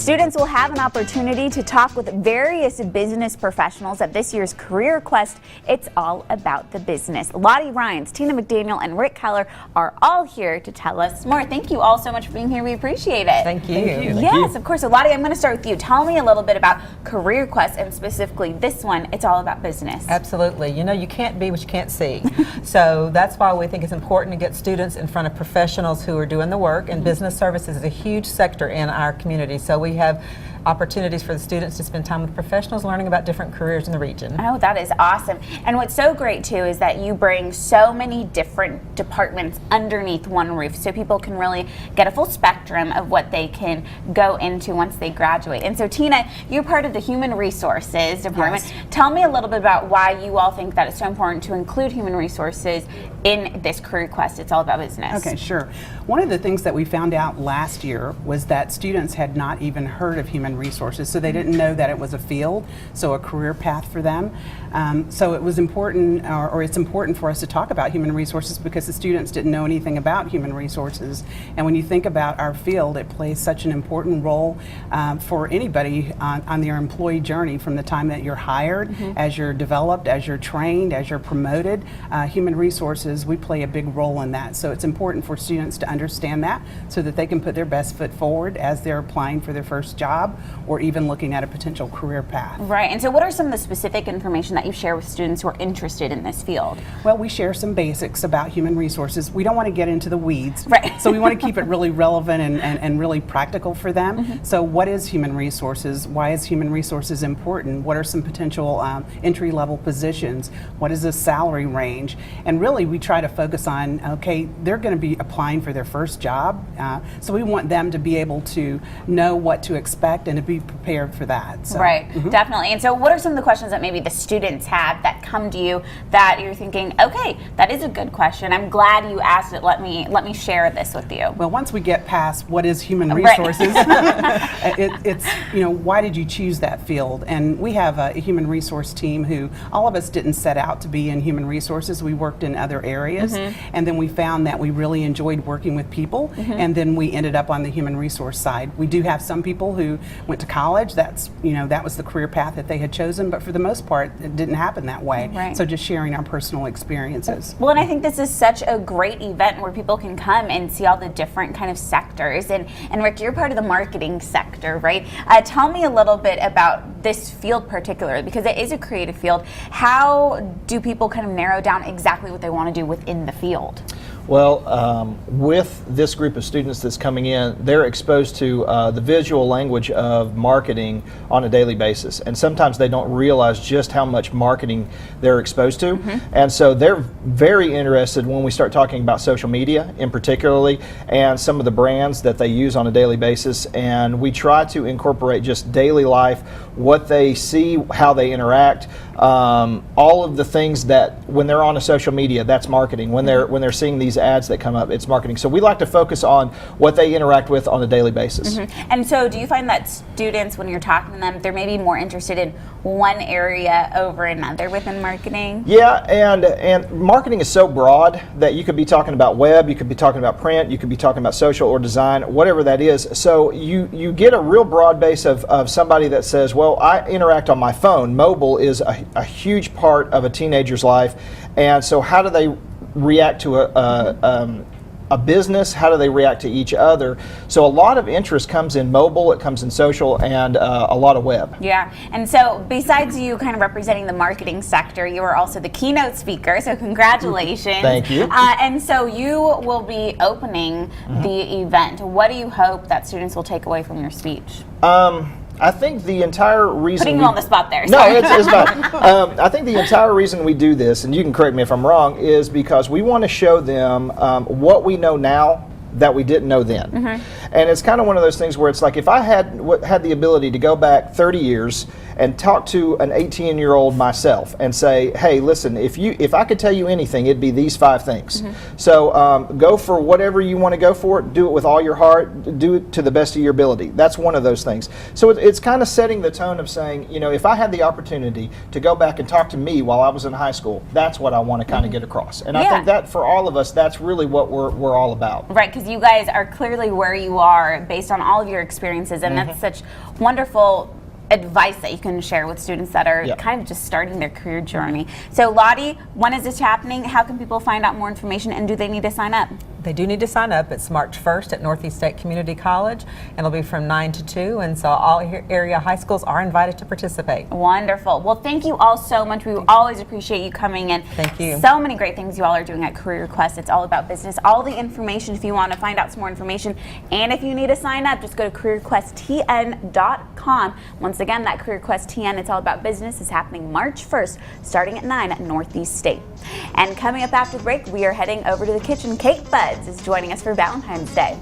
Students will have an opportunity to talk with various business professionals at this year's CareerQuest. It's all about the business. Lottie Ryans, Tina Mcdaniel, and Rick Keller are all here to tell us more. Thank you all so much for being here. We appreciate it. Thank you. Yes, of course. So Lottie, I'm going to start with you. Tell me a little bit about CareerQuest, and specifically this one. It's all about business. Absolutely. You know, you can't be what you can't see. So that's why we think it's important to get students in front of professionals who are doing the work, and business services is a huge sector in our community. So we have opportunities for the students to spend time with professionals learning about different careers in the region. Oh, that is awesome. And what's so great too is that you bring so many different departments underneath one roof, so people can really get a full spectrum of what they can go into once they graduate. And so Tina, you're part of the Human Resources Department. Yes. Tell me a little bit about why you all think that it's so important to include human resources in this CareerQuest. It's all about business. Okay, sure. One of the things that we found out last year was that students had not even heard of human resources, so they didn't know that it was a field, so a career path for them. So it was important, or it's important for us to talk about human resources because the students didn't know anything about human resources. And when you think about our field, it plays such an important role for anybody on their employee journey, from the time that you're hired, as you're developed, as you're trained, as you're promoted. Human resources, we play a big role in that. So it's important for students to understand that so that they can put their best foot forward as they're applying for their first job or even looking at a potential career path. Right, and so what are some of the specific information that you share with students who are interested in this field? Well, we share some basics about human resources. We don't want to get into the weeds, right? So we want to keep it really relevant and really practical for them. So what is human resources? Why is human resources important? What are some potential entry-level positions? What is the salary range? And really we try to focus on, okay, they're going to be applying for their first job, so we want them to be able to know what to expect and to be prepared for that. So, right, definitely. And so what are some of the questions that maybe the students have that come to you that you're thinking, okay, that is a good question, I'm glad you asked it, let me share this with you? Well, once we get past what is human resources, it's, you know, why did you choose that field? And we have a human resource team who, all of us didn't set out to be in human resources. We worked in other areas, and then we found that we really enjoyed working with people, and then we ended up on the human resource side. We do have some people who went to college, that's, you know, that was the career path that they had chosen, but for the most part it didn't happen that way. Right. So just sharing our personal experiences. Well, and I think this is such a great event where people can come and see all the different kind of sectors. And Rick, you're part of the marketing sector, right? Tell me a little bit about this field particularly, because it is a creative field. How do people kind of narrow down exactly what they want to do within the field? Well, with this group of students that's coming in, they're exposed to the visual language of marketing on a daily basis. And sometimes they don't realize just how much marketing they're exposed to. And so they're very interested when we start talking about social media in particularly, and some of the brands that they use on a daily basis. And we try to incorporate just daily life, what they see, how they interact, all of the things that when they're on a social media, that's marketing. When they're seeing these ads that come up, it's marketing. So we like to focus on what they interact with on a daily basis. And so do you find that students, when you're talking to them, they're maybe more interested in one area over another within marketing? Yeah, and marketing is so broad that you could be talking about web, you could be talking about print, you could be talking about social or design, whatever that is. So you get a real broad base of somebody that says, well, I interact on my phone. Mobile is a huge part of a teenager's life, and so how do they react to a business? How do they react to each other? So a lot of interest comes in mobile, it comes in social, and a lot of web. Yeah, and so besides you kind of representing the marketing sector, you are also the keynote speaker, so congratulations. Thank you. And so you will be opening the event. What do you hope that students will take away from your speech? I think the entire reason... Putting you on the spot there. No, it's fine. I think the entire reason we do this, and you can correct me if I'm wrong, is because we want to show them what we know now that we didn't know then. And it's kind of one of those things where it's like, if I had the ability to go back 30 years and talk to an 18-year-old myself and say, hey, listen, if I could tell you anything, it'd be these 5 things. So go for whatever you want to go for. Do it with all your heart. Do it to the best of your ability. That's one of those things. So it's kind of setting the tone of saying, you know, if I had the opportunity to go back and talk to me while I was in high school, that's what I want to kind of get across. And I think that for all of us, that's really what we're all about. Right, because you guys are clearly where you are based on all of your experiences, and that's such wonderful advice that you can share with students that are kind of just starting their career journey. So Lottie, when is this happening? How can people find out more information, and do they need to sign up? They do need to sign up. It's March 1st at Northeast State Community College, and it'll be from 9 to 2, and so all area high schools are invited to participate. Wonderful. Well, thank you all so much. We always appreciate you coming in. Thank you. So many great things you all are doing at CareerQuest. It's all about business. All the information, if you want to find out some more information, and if you need to sign up, just go to CareerQuestTN.com. Once again, that CareerQuest TN, it's all about business, is happening March 1st, starting at 9 at Northeast State. And coming up after the break, we are heading over to the kitchen. Kate Buds is joining us for Valentine's Day.